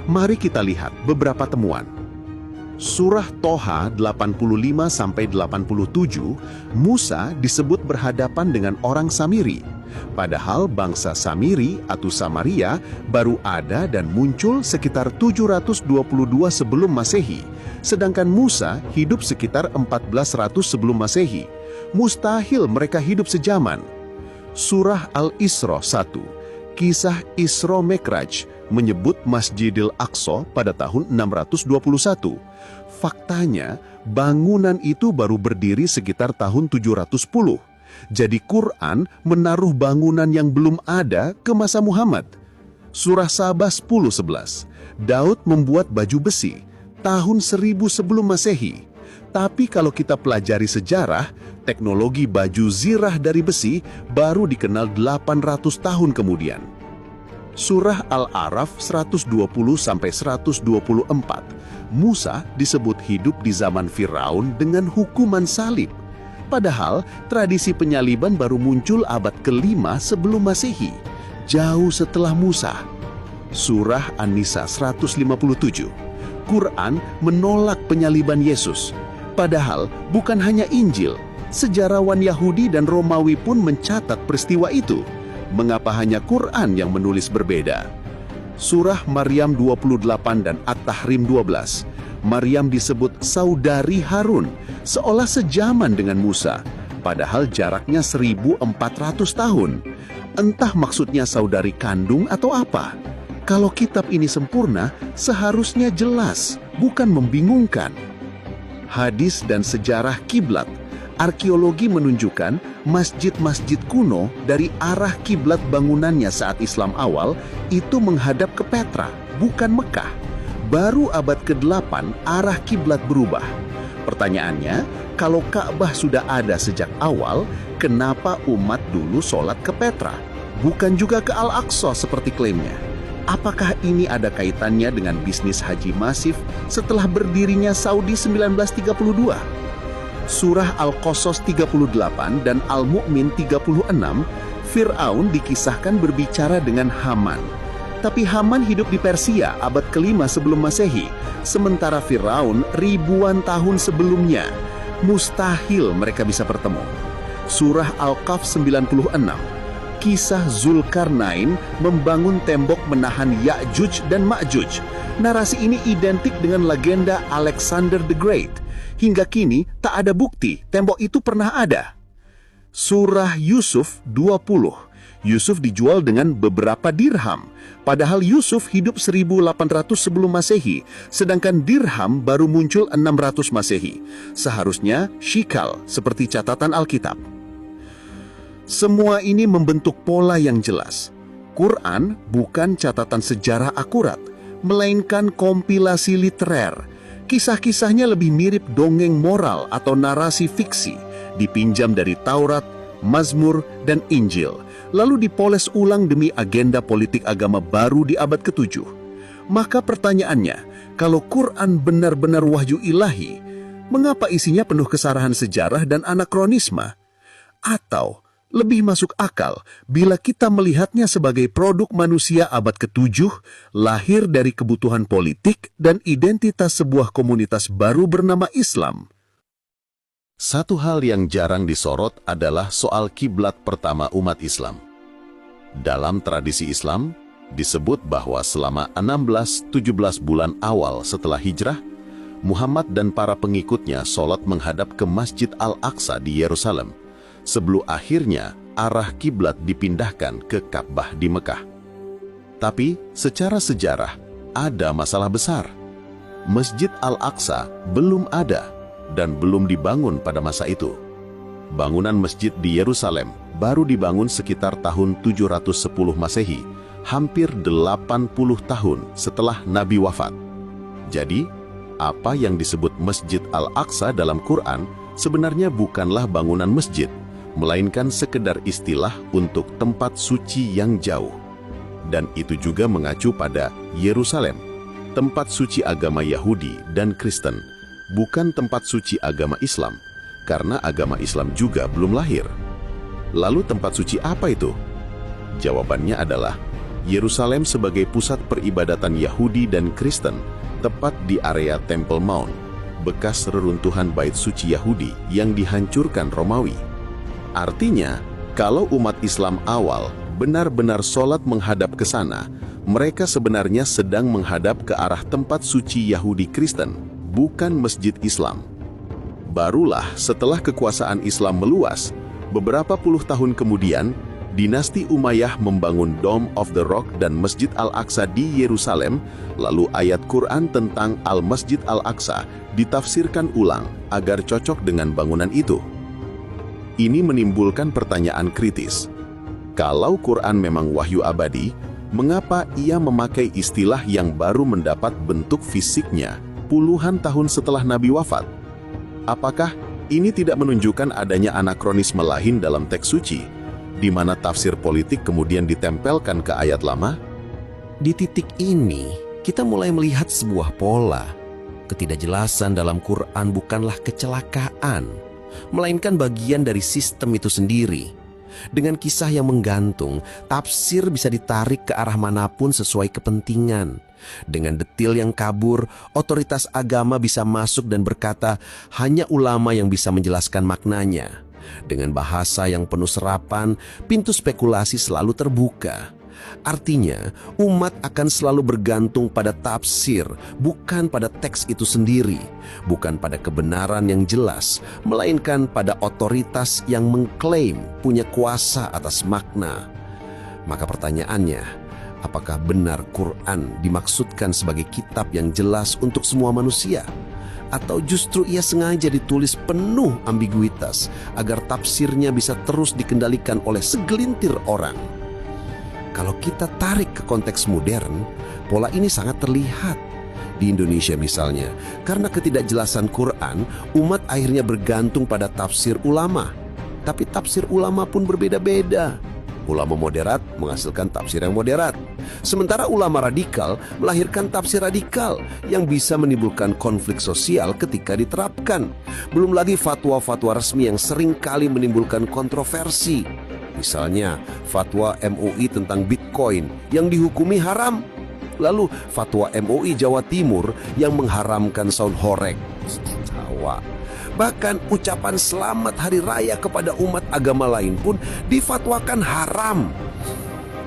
Mari kita lihat beberapa temuan. Surah Toha 85-87, Musa disebut berhadapan dengan orang Samiri. Padahal bangsa Samiri atau Samaria baru ada dan muncul sekitar 722 sebelum Masehi, sedangkan Musa hidup sekitar 1400 sebelum Masehi. Mustahil mereka hidup sejaman. Surah Al-Isra 1, kisah Isra Mi'raj, menyebut Masjidil Aqsa pada tahun 621. Faktanya, bangunan itu baru berdiri sekitar tahun 710. Jadi Quran menaruh bangunan yang belum ada ke masa Muhammad. Surah Sabah 10:11, Daud membuat baju besi tahun 1000 sebelum Masehi. Tapi kalau kita pelajari sejarah, teknologi baju zirah dari besi baru dikenal 800 tahun kemudian. Surah Al-A'raf 120-124, Musa disebut hidup di zaman Firaun dengan hukuman salib. Padahal tradisi penyaliban baru muncul abad ke-5 sebelum Masehi, jauh setelah Musa. Surah An-Nisa 157, Quran menolak penyaliban Yesus. Padahal bukan hanya Injil, sejarawan Yahudi dan Romawi pun mencatat peristiwa itu. Mengapa hanya Quran yang menulis berbeda? Surah Maryam 28 dan At-Tahrim 12, Maryam disebut saudari Harun, seolah sejaman dengan Musa, padahal jaraknya 1400 tahun. Entah maksudnya saudari kandung atau apa. Kalau kitab ini sempurna, seharusnya jelas, bukan membingungkan. Hadis dan sejarah kiblat. Arkeologi menunjukkan masjid-masjid kuno dari arah kiblat bangunannya saat Islam awal itu menghadap ke Petra, bukan Mekah. Baru abad ke-8 arah kiblat berubah. Pertanyaannya, kalau Ka'bah sudah ada sejak awal, kenapa umat dulu sholat ke Petra, bukan juga ke Al-Aqsa seperti klaimnya? Apakah ini ada kaitannya dengan bisnis haji masif setelah berdirinya Saudi 1932? Surah Al-Qasas 38 dan Al-Mu'min 36, Fir'aun dikisahkan berbicara dengan Haman. Tapi Haman hidup di Persia abad ke-5 sebelum Masehi, sementara Fir'aun ribuan tahun sebelumnya. Mustahil mereka bisa bertemu. Surah Al-Kahf 96, kisah Zulkarnain membangun tembok menahan Ya'juj dan Ma'juj. Narasi ini identik dengan legenda Alexander the Great. Hingga kini tak ada bukti tembok itu pernah ada. Surah Yusuf 20, Yusuf dijual dengan beberapa dirham. Padahal Yusuf hidup 1800 sebelum Masehi, sedangkan dirham baru muncul 600 Masehi. Seharusnya shikal seperti catatan Alkitab. Semua ini membentuk pola yang jelas. Quran bukan catatan sejarah akurat, melainkan kompilasi literer. Kisah-kisahnya lebih mirip dongeng moral atau narasi fiksi, dipinjam dari Taurat, Mazmur, dan Injil, lalu dipoles ulang demi agenda politik agama baru di abad ke-7. Maka pertanyaannya, kalau Quran benar-benar wahyu ilahi, mengapa isinya penuh kesalahan sejarah dan anakronisme? Atau lebih masuk akal bila kita melihatnya sebagai produk manusia abad ke-7, lahir dari kebutuhan politik dan identitas sebuah komunitas baru bernama Islam. Satu hal yang jarang disorot adalah soal kiblat pertama umat Islam. Dalam tradisi Islam, disebut bahwa selama 16-17 bulan awal setelah hijrah, Muhammad dan para pengikutnya sholat menghadap ke Masjid Al-Aqsa di Yerusalem, sebelum akhirnya arah kiblat dipindahkan ke Ka'bah di Mekah. Tapi secara sejarah ada masalah besar. Masjid Al-Aqsa belum ada dan belum dibangun pada masa itu. Bangunan masjid di Yerusalem baru dibangun sekitar tahun 710 Masehi, hampir 80 tahun setelah Nabi wafat. Jadi, apa yang disebut Masjid Al-Aqsa dalam Quran sebenarnya bukanlah bangunan masjid, melainkan sekedar istilah untuk tempat suci yang jauh. Dan itu juga mengacu pada Yerusalem, tempat suci agama Yahudi dan Kristen, bukan tempat suci agama Islam, karena agama Islam juga belum lahir. Lalu tempat suci apa itu? Jawabannya adalah Yerusalem sebagai pusat peribadatan Yahudi dan Kristen, tepat di area Temple Mount, bekas reruntuhan bait suci Yahudi yang dihancurkan Romawi. Artinya, kalau umat Islam awal benar-benar sholat menghadap ke sana, mereka sebenarnya sedang menghadap ke arah tempat suci Yahudi Kristen, bukan masjid Islam. Barulah setelah kekuasaan Islam meluas, beberapa puluh tahun kemudian, dinasti Umayyah membangun Dome of the Rock dan Masjid Al-Aqsa di Yerusalem, lalu ayat Quran tentang Al-Masjid Al-Aqsa ditafsirkan ulang agar cocok dengan bangunan itu. Ini menimbulkan pertanyaan kritis. Kalau Quran memang wahyu abadi, mengapa ia memakai istilah yang baru mendapat bentuk fisiknya puluhan tahun setelah Nabi wafat? Apakah ini tidak menunjukkan adanya anakronisme lain dalam teks suci, di mana tafsir politik kemudian ditempelkan ke ayat lama? Di titik ini, kita mulai melihat sebuah pola. Ketidakjelasan dalam Quran bukanlah kecelakaan, melainkan bagian dari sistem itu sendiri. Dengan kisah yang menggantung, tafsir bisa ditarik ke arah manapun sesuai kepentingan. Dengan detil yang kabur, otoritas agama bisa masuk dan berkata, hanya ulama yang bisa menjelaskan maknanya. Dengan bahasa yang penuh serapan, pintu spekulasi selalu terbuka. Artinya, umat akan selalu bergantung pada tafsir, bukan pada teks itu sendiri, bukan pada kebenaran yang jelas, melainkan pada otoritas yang mengklaim punya kuasa atas makna. Maka pertanyaannya, apakah benar Quran dimaksudkan sebagai kitab yang jelas untuk semua manusia? Atau justru ia sengaja ditulis penuh ambiguitas agar tafsirnya bisa terus dikendalikan oleh segelintir orang? Kalau kita tarik ke konteks modern, pola ini sangat terlihat. Di Indonesia misalnya, karena ketidakjelasan Quran, umat akhirnya bergantung pada tafsir ulama. Tapi tafsir ulama pun berbeda-beda. Ulama moderat menghasilkan tafsir yang moderat. Sementara ulama radikal melahirkan tafsir radikal yang bisa menimbulkan konflik sosial ketika diterapkan. Belum lagi fatwa-fatwa resmi yang sering kali menimbulkan kontroversi. Misalnya, fatwa MUI tentang Bitcoin yang dihukumi haram. Lalu, fatwa MUI Jawa Timur yang mengharamkan sound horeg. Jawa. Bahkan ucapan selamat hari raya kepada umat agama lain pun difatwakan haram.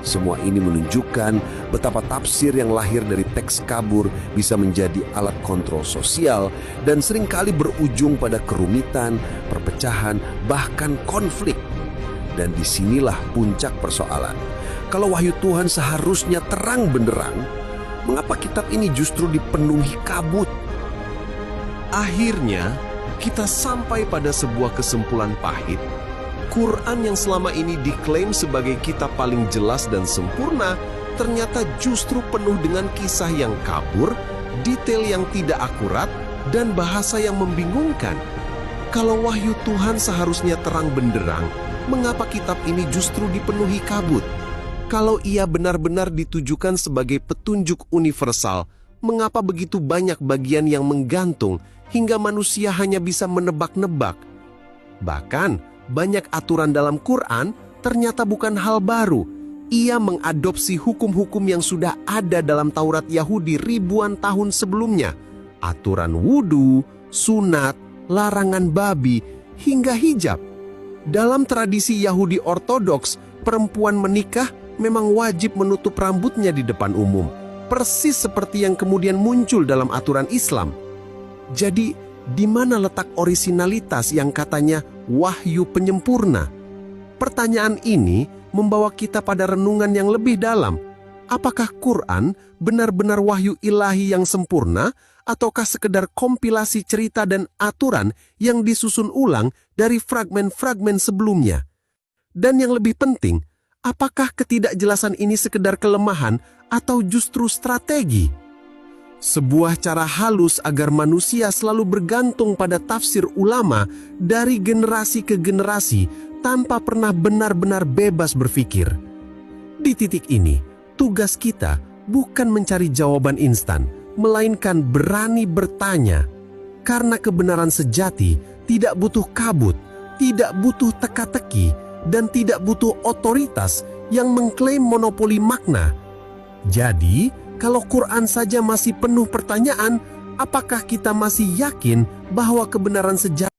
Semua ini menunjukkan betapa tafsir yang lahir dari teks kabur bisa menjadi alat kontrol sosial dan seringkali berujung pada kerumitan, perpecahan, bahkan konflik. Dan disinilah puncak persoalan. Kalau wahyu Tuhan seharusnya terang benderang, mengapa kitab ini justru dipenuhi kabut? Akhirnya, kita sampai pada sebuah kesimpulan pahit. Quran yang selama ini diklaim sebagai kitab paling jelas dan sempurna, ternyata justru penuh dengan kisah yang kabur, detail yang tidak akurat, dan bahasa yang membingungkan. Kalau wahyu Tuhan seharusnya terang benderang, mengapa kitab ini justru dipenuhi kabut? Kalau ia benar-benar ditujukan sebagai petunjuk universal, mengapa begitu banyak bagian yang menggantung hingga manusia hanya bisa menebak-nebak? Bahkan, banyak aturan dalam Quran ternyata bukan hal baru. Ia mengadopsi hukum-hukum yang sudah ada dalam Taurat Yahudi ribuan tahun sebelumnya. Aturan wudhu, sunat, larangan babi, hingga hijab. Dalam tradisi Yahudi Ortodoks, perempuan menikah memang wajib menutup rambutnya di depan umum, persis seperti yang kemudian muncul dalam aturan Islam. Jadi, di mana letak orisinalitas yang katanya wahyu penyempurna? Pertanyaan ini membawa kita pada renungan yang lebih dalam. Apakah Quran benar-benar wahyu ilahi yang sempurna, ataukah sekedar kompilasi cerita dan aturan yang disusun ulang dari fragmen-fragmen sebelumnya? Dan yang lebih penting, apakah ketidakjelasan ini sekedar kelemahan atau justru strategi? Sebuah cara halus agar manusia selalu bergantung pada tafsir ulama dari generasi ke generasi tanpa pernah benar-benar bebas berpikir. Di titik ini, tugas kita bukan mencari jawaban instan, melainkan berani bertanya. Karena kebenaran sejati tidak butuh kabut, tidak butuh teka-teki, dan tidak butuh otoritas yang mengklaim monopoli makna, Jadi, kalau Quran saja masih penuh pertanyaan, apakah kita masih yakin bahwa kebenaran sejarah